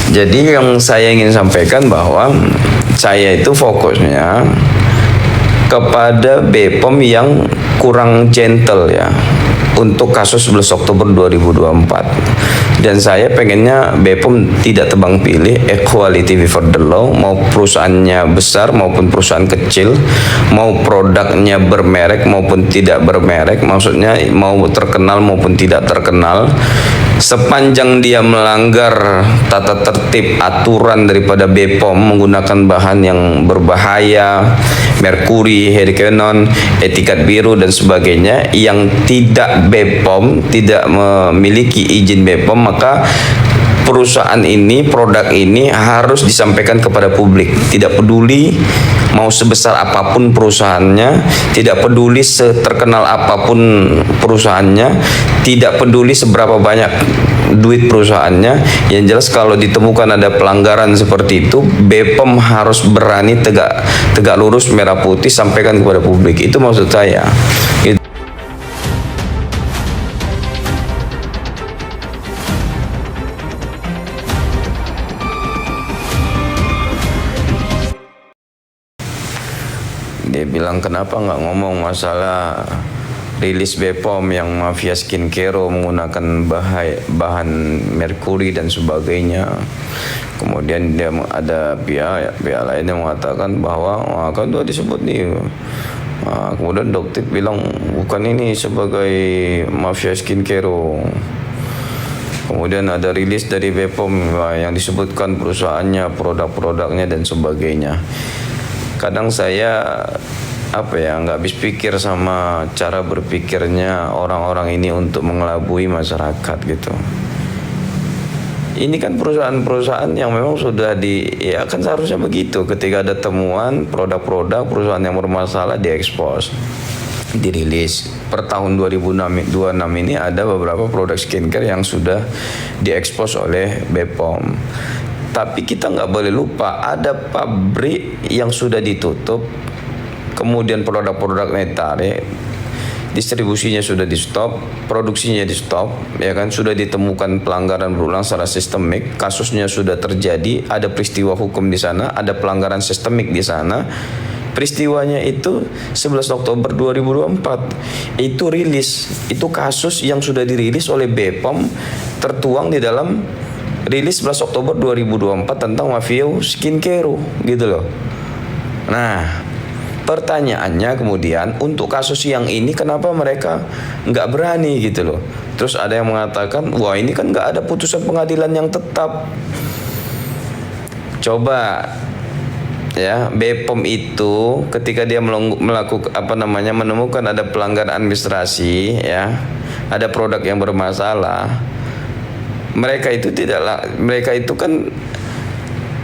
Jadi yang saya ingin sampaikan bahwa saya itu fokusnya kepada BPOM yang kurang gentle ya untuk kasus 11 Oktober 2024. Dan saya pengennya BPOM tidak tebang pilih, equality before the law, mau perusahaannya besar maupun perusahaan kecil, mau produknya bermerek maupun tidak bermerek, maksudnya mau terkenal maupun tidak terkenal, sepanjang dia melanggar tata tertib aturan daripada BPOM menggunakan bahan yang berbahaya, merkuri, hydroquinone, etikat biru dan sebagainya yang tidak BPOM, tidak memiliki izin BPOM, maka perusahaan ini, produk ini harus disampaikan kepada publik. Tidak peduli mau sebesar apapun perusahaannya, tidak peduli seterkenal apapun perusahaannya, tidak peduli seberapa banyak duit perusahaannya. Yang jelas kalau ditemukan ada pelanggaran seperti itu, BPOM harus berani tegak lurus merah putih sampaikan kepada publik. Itu maksud saya. Dia bilang kenapa nggak ngomong masalah rilis BPOM yang mafia skincare menggunakan bahan merkuri dan sebagainya. Kemudian dia ada pihak lain yang mengatakan bahwa kan itu disebut nih. Kemudian dokter bilang bukan ini sebagai mafia skincare. Kemudian ada rilis dari BPOM yang disebutkan perusahaannya, produk-produknya dan sebagainya. Kadang saya nggak habis pikir sama cara berpikirnya orang-orang ini untuk mengelabui masyarakat gitu. Ini kan perusahaan-perusahaan yang memang sudah kan seharusnya begitu. Ketika ada temuan produk-produk perusahaan yang bermasalah diekspos, dirilis. Per tahun 2026 ini ada beberapa produk skincare yang sudah diekspos oleh BPOM. Tapi kita nggak boleh lupa ada pabrik yang sudah ditutup, kemudian produk-produknya ditarik, distribusinya sudah di stop, produksinya di stop, ya kan, sudah ditemukan pelanggaran berulang secara sistemik, kasusnya sudah terjadi, ada peristiwa hukum di sana, ada pelanggaran sistemik di sana. Peristiwanya itu 11 Oktober 2024. Itu rilis, itu kasus yang sudah dirilis oleh BPOM, tertuang di dalam rilis 11 Oktober 2024 tentang mafia skincare gitu loh. Nah, pertanyaannya kemudian untuk kasus yang ini kenapa mereka nggak berani gitu loh. Terus ada yang mengatakan wah ini kan nggak ada putusan pengadilan yang tetap. Coba ya, BPOM itu ketika dia melakukan menemukan ada pelanggaran administrasi ya, ada produk yang bermasalah, mereka itu kan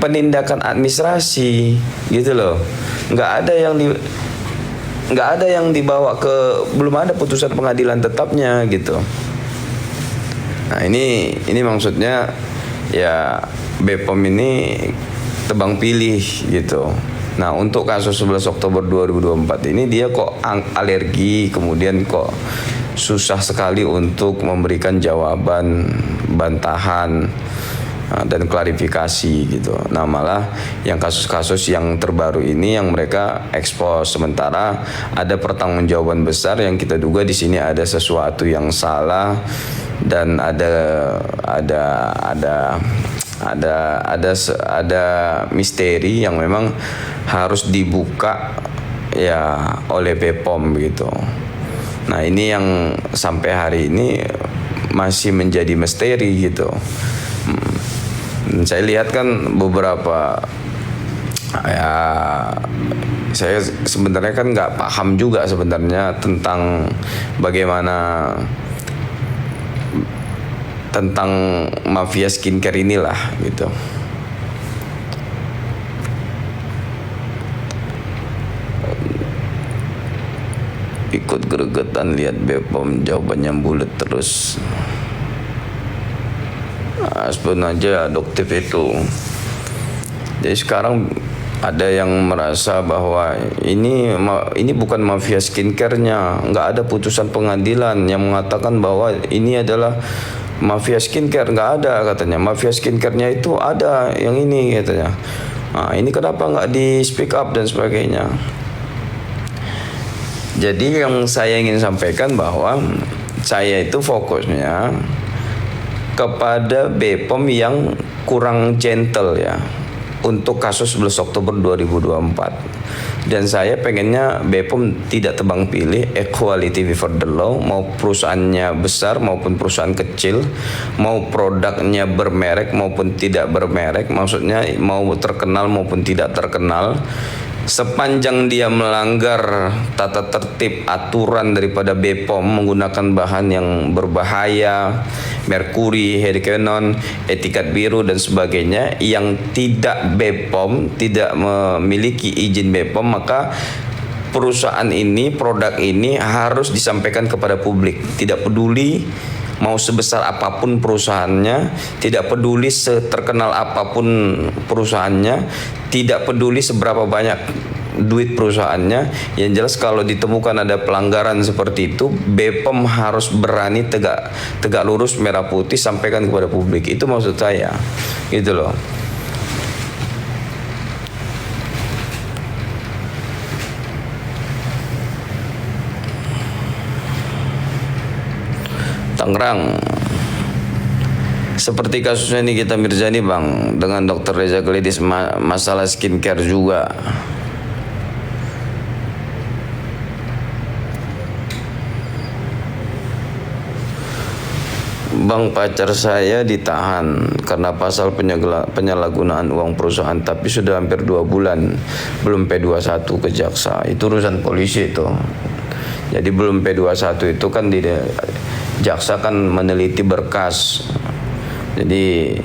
penindakan administrasi gitu loh. Nggak ada yang dibawa ke, belum ada putusan pengadilan tetapnya gitu. Nah ini maksudnya ya BPOM ini tebang pilih gitu. Nah untuk kasus 11 Oktober 2024 ini dia kok alergi, kemudian kok susah sekali untuk memberikan jawaban, bantahan dan klarifikasi gitu. Nah malah yang kasus-kasus yang terbaru ini yang mereka ekspos, sementara ada pertanggungjawaban besar yang kita duga di sini ada sesuatu yang salah dan ada misteri yang memang harus dibuka ya oleh BPOM gitu. Nah ini yang sampai hari ini masih menjadi misteri gitu. Saya lihat kan beberapa ya, saya sebenarnya kan nggak paham juga sebenarnya tentang bagaimana tentang mafia skincare inilah gitu. Ikut gregetan lihat BPOM jawabannya bulat terus. Sebenarnya aduktif itu. Jadi sekarang ada yang merasa bahwa ini bukan mafia skincare-nya, nggak ada putusan pengadilan yang mengatakan bahwa ini adalah mafia skincare nggak ada katanya. Mafia skincare-nya itu ada yang ini katanya. Nah, ini kenapa nggak di speak up dan sebagainya. Jadi yang saya ingin sampaikan bahwa saya itu fokusnya kepada BPOM yang kurang gentle ya untuk kasus 11 Oktober 2024. Dan saya pengennya BPOM tidak tebang pilih, equality before the law, mau perusahaannya besar maupun perusahaan kecil, mau produknya bermerek maupun tidak bermerek, maksudnya mau terkenal maupun tidak terkenal. Sepanjang dia melanggar tata tertib aturan daripada BPOM menggunakan bahan yang berbahaya, merkuri, hydroquinone, etikat biru dan sebagainya yang tidak BPOM, tidak memiliki izin BPOM, maka perusahaan ini, produk ini harus disampaikan kepada publik. Tidak peduli mau sebesar apapun perusahaannya, tidak peduli seterkenal apapun perusahaannya, tidak peduli seberapa banyak duit perusahaannya, yang jelas kalau ditemukan ada pelanggaran seperti itu, BPOM harus berani tegak lurus merah putih sampaikan kepada publik. Itu maksud saya, gitu loh. Tangerang, seperti kasusnya Nikita Mirzani bang, dengan Dr. Reza Gledis, masalah skincare juga. Bang, pacar saya ditahan karena pasal penyalahgunaan uang perusahaan, tapi sudah hampir 2 bulan belum P21 ke jaksa. Itu urusan polisi itu. Jadi belum P21 itu kan di jaksa kan meneliti berkas. Jadi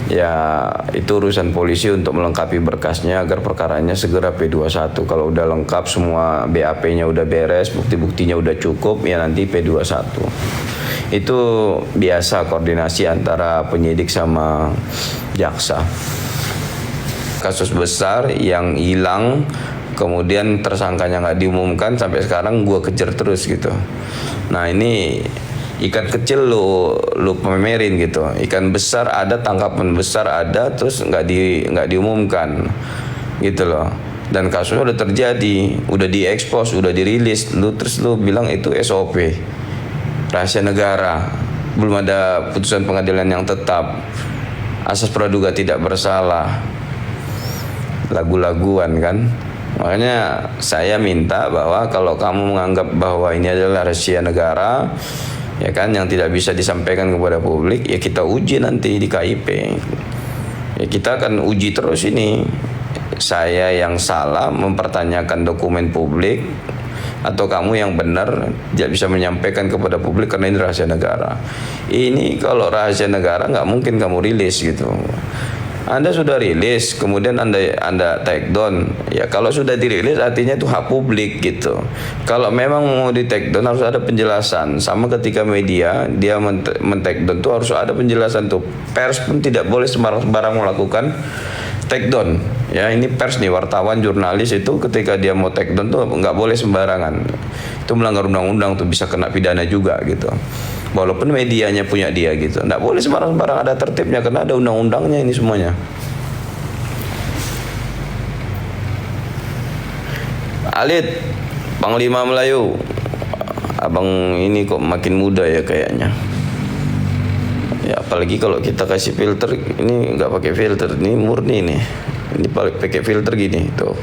ya itu urusan polisi untuk melengkapi berkasnya agar perkaranya segera P21. Kalau udah lengkap semua BAP-nya udah beres, bukti-buktinya udah cukup, ya nanti P21. Itu biasa koordinasi antara penyidik sama jaksa. Kasus besar yang hilang, kemudian tersangkanya nggak diumumkan, sampai sekarang gue kejar terus gitu. Nah ini ikan kecil lu pamerin gitu, ikan besar ada, tangkapan besar ada, terus nggak diumumkan gitu loh. Dan kasusnya udah terjadi, udah diekspos, udah dirilis, terus lu bilang itu SOP, rahasia negara, belum ada putusan pengadilan yang tetap, asas praduga tidak bersalah, lagu-laguan kan. Makanya saya minta bahwa kalau kamu menganggap bahwa ini adalah rahasia negara, ya kan, yang tidak bisa disampaikan kepada publik, ya kita uji nanti di KIP. Ya kita akan uji terus ini. Saya yang salah mempertanyakan dokumen publik, atau kamu yang benar tidak bisa menyampaikan kepada publik karena ini rahasia negara. Ini kalau rahasia negara nggak mungkin kamu rilis gitu. Anda sudah rilis, kemudian Anda take down. Ya kalau sudah dirilis artinya itu hak publik gitu. Kalau memang mau di take down harus ada penjelasan. Sama ketika media dia men-take down tuh harus ada penjelasan tuh. Pers pun tidak boleh sembarang melakukan take down. Ya ini pers nih, wartawan, jurnalis itu ketika dia mau take down tuh nggak boleh sembarangan. Itu melanggar undang-undang tuh, bisa kena pidana juga gitu. Walaupun medianya punya dia gitu, nggak boleh sembarang-sembarang, ada tertibnya karena ada undang-undangnya ini semuanya. Alit, Panglima Melayu, abang ini kok makin muda ya kayaknya. Ya apalagi kalau kita kasih filter, ini nggak pakai filter, ini murni nih. Ini pakai filter gini tuh.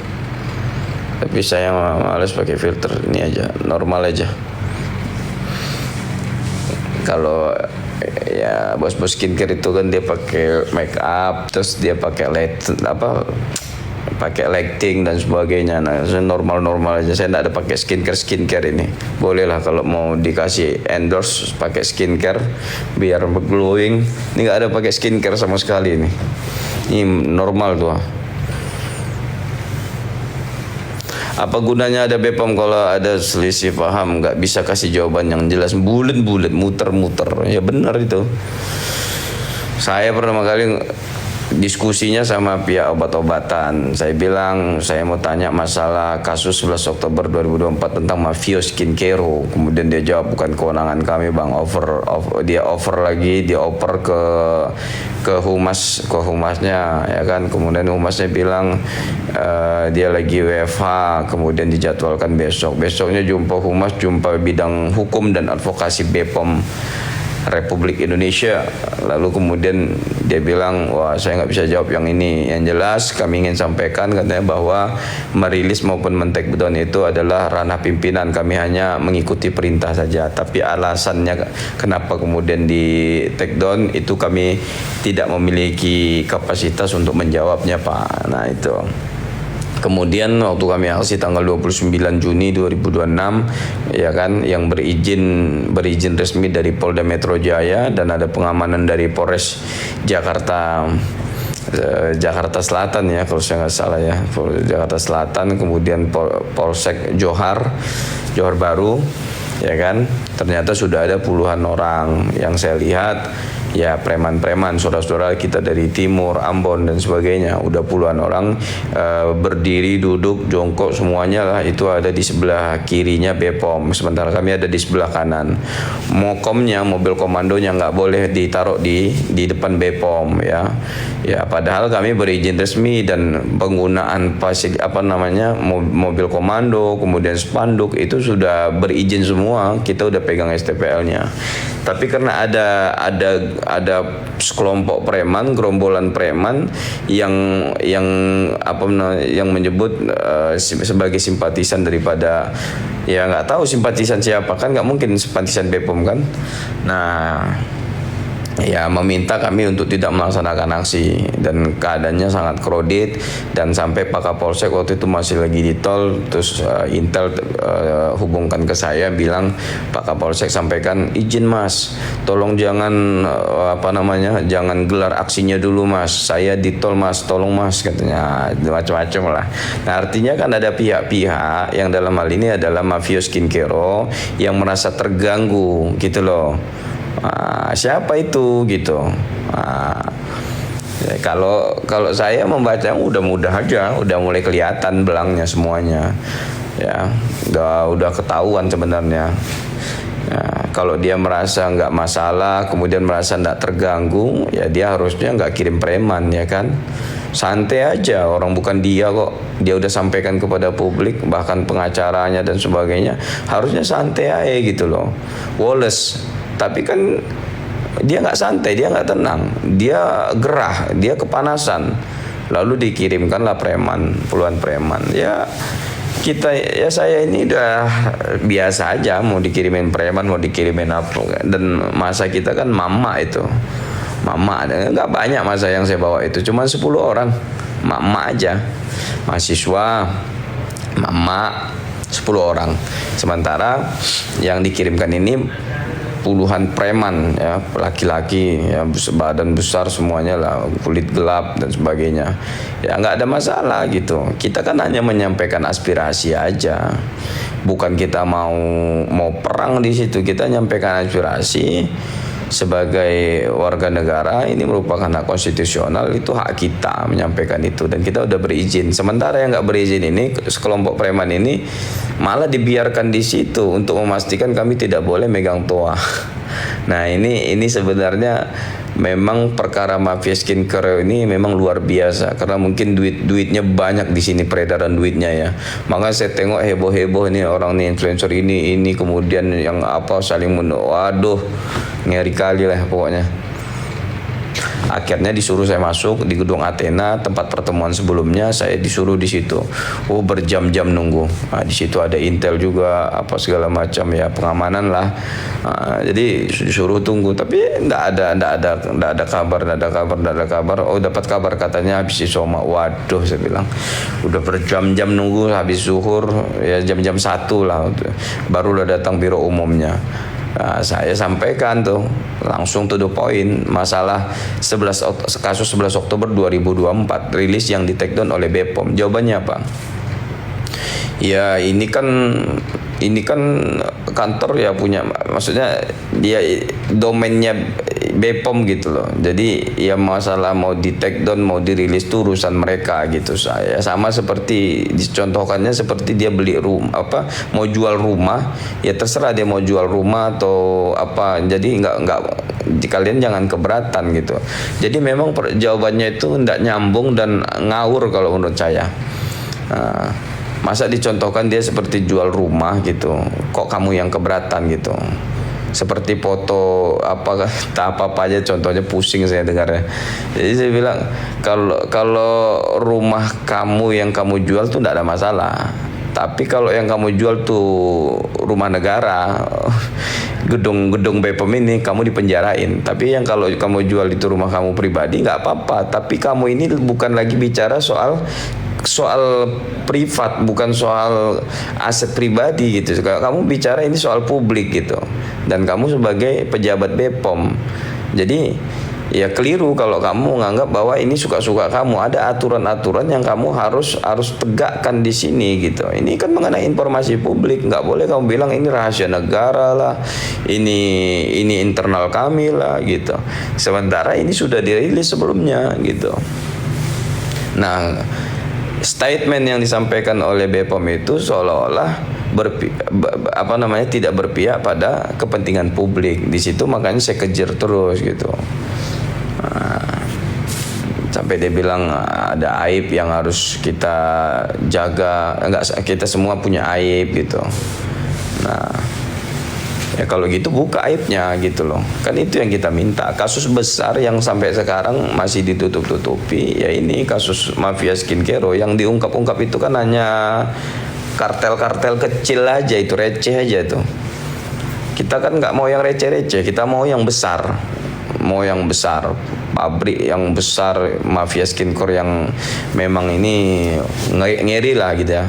Tapi saya males pakai filter, ini aja, normal aja. Kalau ya bos-bos skincare itu kan dia pakai make up, terus dia pakai pakai lighting dan sebagainya. Nah, saya normal-normal aja. Saya tidak ada pakai skincare ini. Boleh lah kalau mau dikasih endorse pakai skincare biar glowing. Ini nggak ada pakai skincare sama sekali ini. Ini normal tuh. Apa gunanya ada BPOM kalau ada selisih paham, nggak bisa kasih jawaban yang jelas, bulet-bulet, muter-muter. Ya benar itu. Saya pertama kali diskusinya sama pihak obat-obatan. Saya bilang saya mau tanya masalah kasus 11 Oktober 2024 tentang Mafio Skincare. Kemudian dia jawab bukan kewenangan kami bang. Dia oper ke humasnya ya kan. Kemudian humasnya bilang dia lagi WFH, kemudian dijadwalkan besoknya jumpa humas, jumpa bidang hukum dan advokasi BPOM Republik Indonesia. Lalu kemudian dia bilang, wah saya nggak bisa jawab yang ini. Yang jelas kami ingin sampaikan katanya bahwa merilis maupun men-take down itu adalah ranah pimpinan. Kami hanya mengikuti perintah saja. Tapi alasannya kenapa kemudian di take down itu kami tidak memiliki kapasitas untuk menjawabnya Pak. Nah itu. Kemudian waktu kami aksi tanggal 29 Juni 2026 ya kan, yang berizin resmi dari Polda Metro Jaya dan ada pengamanan dari Polres Jakarta Selatan ya kalau saya nggak salah ya, Jakarta Selatan, kemudian Polsek Johar Baru ya kan. Ternyata sudah ada puluhan orang yang saya lihat ya, preman-preman, saudara-saudara kita dari timur, Ambon dan sebagainya, udah puluhan orang berdiri, duduk, jongkok semuanya lah, itu ada di sebelah kirinya BPOM, sementara kami ada di sebelah kanan. Mokomnya, mobil komandonya nggak boleh ditaruh di depan BPOM ya. Ya padahal kami berizin resmi dan penggunaan mobil komando, kemudian spanduk itu sudah berizin semua, kita udah pegang STPL-nya. Tapi karena ada sekelompok preman, gerombolan preman yang menyebut sebagai simpatisan daripada, ya nggak tahu simpatisan siapa, kan nggak mungkin simpatisan BPOM kan. Nah ya meminta kami untuk tidak melaksanakan aksi, dan keadaannya sangat kredit, dan sampai Pak Kapolsek waktu itu masih lagi di tol, terus Intel hubungkan ke saya bilang, Pak Kapolsek sampaikan izin mas, tolong jangan jangan gelar aksinya dulu mas, saya di tol mas, tolong mas katanya, macam-macam lah. Nah artinya kan ada pihak-pihak yang dalam hal ini adalah Mafio Skincare yang merasa terganggu gitu loh. Siapa itu gitu. Ya, kalau saya membaca udah mudah aja, udah mulai kelihatan belangnya semuanya. Ya, udah ketahuan sebenarnya. Ya, kalau dia merasa nggak masalah, kemudian merasa nggak terganggu, ya dia harusnya nggak kirim preman ya kan. Santai aja, orang bukan dia kok. Dia udah sampaikan kepada publik, bahkan pengacaranya dan sebagainya, harusnya santai aja gitu loh. Wallace, tapi kan dia nggak santai, dia nggak tenang, dia gerah, dia kepanasan. Lalu dikirimkanlah puluhan preman. Ya saya ini udah biasa aja, mau dikirimin preman, mau dikirimin apa. Dan masa kita kan mama itu. Mama nggak banyak masa yang saya bawa itu, cuma 10 orang. Mama aja. Mahasiswa, mama 10 orang. Sementara yang dikirimkan ini puluhan preman ya, laki-laki ya, badan besar semuanya lah, kulit gelap dan sebagainya. Ya nggak ada masalah gitu. Kita kan hanya menyampaikan aspirasi aja, bukan kita mau perang di situ. Kita menyampaikan aspirasi sebagai warga negara, ini merupakan hak konstitusional, itu hak kita menyampaikan itu, dan kita udah berizin. Sementara yang nggak berizin ini, sekelompok preman ini malah dibiarkan di situ untuk memastikan kami tidak boleh megang toa. Nah ini sebenarnya memang perkara mafia skincare ini memang luar biasa, karena mungkin duitnya banyak di sini, peredaran duitnya ya. Makanya saya tengok heboh ini orang nih, influencer ini kemudian yang saling waduh, ngeri kali lah pokoknya. Akhirnya disuruh saya masuk di gedung Athena, tempat pertemuan sebelumnya, saya disuruh di situ. Berjam-jam nunggu. Nah, di situ ada Intel juga, segala macam ya, pengamanan lah. Jadi disuruh tunggu, tapi nggak ada kabar. Dapat kabar katanya habis isoma. Waduh, saya bilang udah berjam-jam nunggu, habis zuhur ya jam 1 lah, barulah datang biro umumnya. Nah, saya sampaikan tuh langsung to the point, masalah kasus 11 Oktober 2024 rilis yang di take down oleh BPOM. Jawabannya apa? Ya ini kan kantor ya punya, maksudnya dia domainnya BPOM gitu loh. Jadi ya masalah mau di take down mau dirilis itu urusan mereka gitu. Saya sama seperti dicontohkannya seperti dia beli rumah mau jual rumah, ya terserah dia mau jual rumah atau apa. Jadi nggak kalian jangan keberatan gitu. Jadi memang jawabannya itu tidak nyambung dan ngawur kalau menurut saya. Masa dicontohkan dia seperti jual rumah gitu, kok kamu yang keberatan gitu. Seperti foto apa aja contohnya pusing saya dengarnya. Jadi saya bilang kalau rumah kamu yang kamu jual tuh tidak ada masalah. Tapi kalau yang kamu jual tuh rumah negara, gedung BPOM ini kamu dipenjarain. Tapi yang kalau kamu jual itu rumah kamu pribadi nggak apa-apa. Tapi kamu ini bukan lagi bicara soal privat, bukan soal aset pribadi gitu. Kamu bicara ini soal publik gitu. Dan kamu sebagai pejabat BPOM. Jadi ya keliru kalau kamu menganggap bahwa ini suka-suka kamu. Ada aturan-aturan yang kamu harus tegakkan di sini gitu. Ini kan mengenai informasi publik, nggak boleh kamu bilang ini rahasia negara lah, ini internal kami lah gitu. Sementara ini sudah dirilis sebelumnya gitu. Nah, statement yang disampaikan oleh BPOM itu seolah-olah tidak berpihak pada kepentingan publik. Di situ makanya saya kejar terus gitu. Sampai dia bilang ada aib yang harus kita jaga. Kita semua punya aib gitu. Nah, ya kalau gitu buka aibnya gitu loh. Kan itu yang kita minta. Kasus besar yang sampai sekarang masih ditutup-tutupi, ya ini kasus mafia skincare yang diungkap-ungkap itu kan hanya kartel-kartel kecil aja, itu receh aja tuh. Kita kan nggak mau yang receh-receh, kita mau yang besar. Mau yang besar, pabrik yang besar, mafia skincare yang memang ini ngeri lah gitu ya.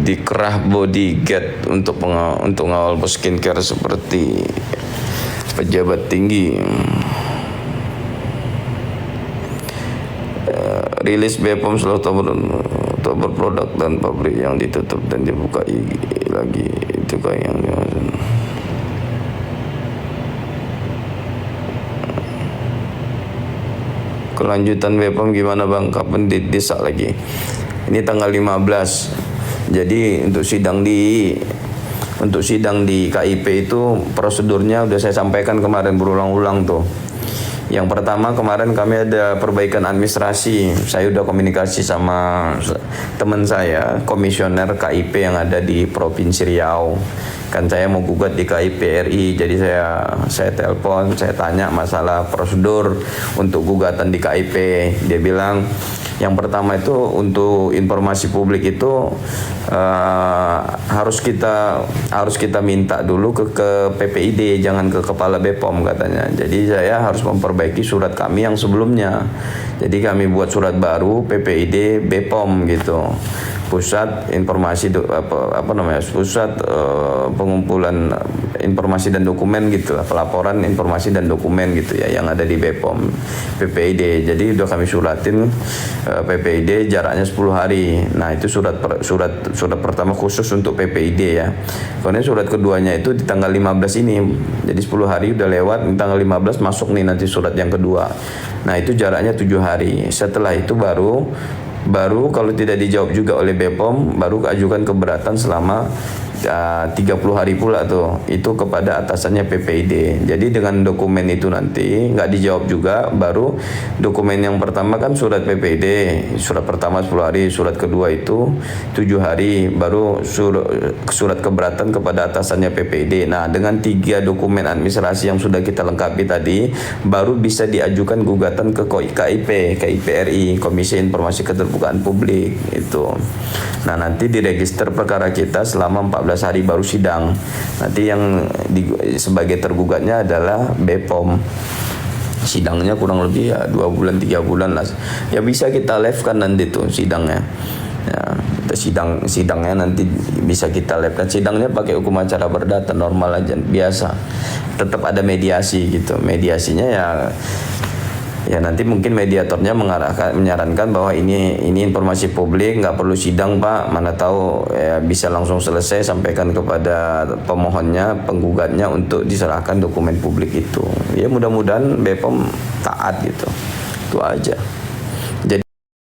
Dikerah bodyguard untuk ngawal skincare seperti pejabat tinggi. Rilis BPOM setelah Oktober produk dan pabrik yang ditutup dan dibuka lagi, itu kan yang kelanjutan BPOM gimana bang, kapan didesak lagi? Ini tanggal 15. Jadi untuk sidang di KIP itu prosedurnya udah saya sampaikan kemarin berulang-ulang tuh. Yang pertama kemarin kami ada perbaikan administrasi. Saya udah komunikasi sama teman saya, komisioner KIP yang ada di Provinsi Riau. Kan saya mau gugat di KIP RI, jadi saya telepon, saya tanya masalah prosedur untuk gugatan di KIP. Dia bilang yang pertama itu untuk informasi publik itu harus kita minta dulu ke PPID, jangan ke kepala BPOM katanya. Jadi saya harus memperbaiki surat kami yang sebelumnya. Jadi kami buat surat baru PPID BPOM gitu. Pusat informasi pusat pengumpulan informasi dan dokumen gitu lah, pelaporan informasi dan dokumen gitu ya yang ada di BPOM PPID. Jadi udah kami suratin PPID jaraknya 10 hari. Nah, itu surat pertama khusus untuk PPID ya. Kemudian surat keduanya itu di tanggal 15 ini. Jadi 10 hari udah lewat, di tanggal 15 masuk nih nanti surat yang kedua. Nah, itu jaraknya 7 hari. Setelah itu baru kalau tidak dijawab juga oleh BPOM, baru ajukan keberatan selama 30 hari pula tuh, itu kepada atasannya PPID. Jadi dengan dokumen itu nanti nggak dijawab juga, baru dokumen yang pertama kan surat PPID, surat pertama 10 hari, surat kedua itu 7 hari, baru surat keberatan kepada atasannya PPID. Nah, dengan 3 dokumen administrasi yang sudah kita lengkapi tadi, baru bisa diajukan gugatan ke KIP RI, Komisi Informasi Keterbukaan Publik itu. Nah, nanti diregister perkara kita selama 14 hari baru sidang. Nanti yang sebagai tergugatnya adalah BPOM. Sidangnya kurang lebih ya 2 bulan 3 bulan lah. Ya bisa kita live kan nanti tuh sidangnya. Ya, sidangnya nanti bisa kita live kan. Sidangnya pakai hukum acara perdata normal aja biasa. Tetap ada mediasi gitu. Mediasinya ya Ya nanti mungkin mediatornya menyarankan bahwa ini informasi publik, nggak perlu sidang Pak, mana tahu ya, bisa langsung selesai, sampaikan kepada pemohonnya, penggugatnya untuk diserahkan dokumen publik itu. Ya mudah-mudahan BPOM taat gitu, itu aja.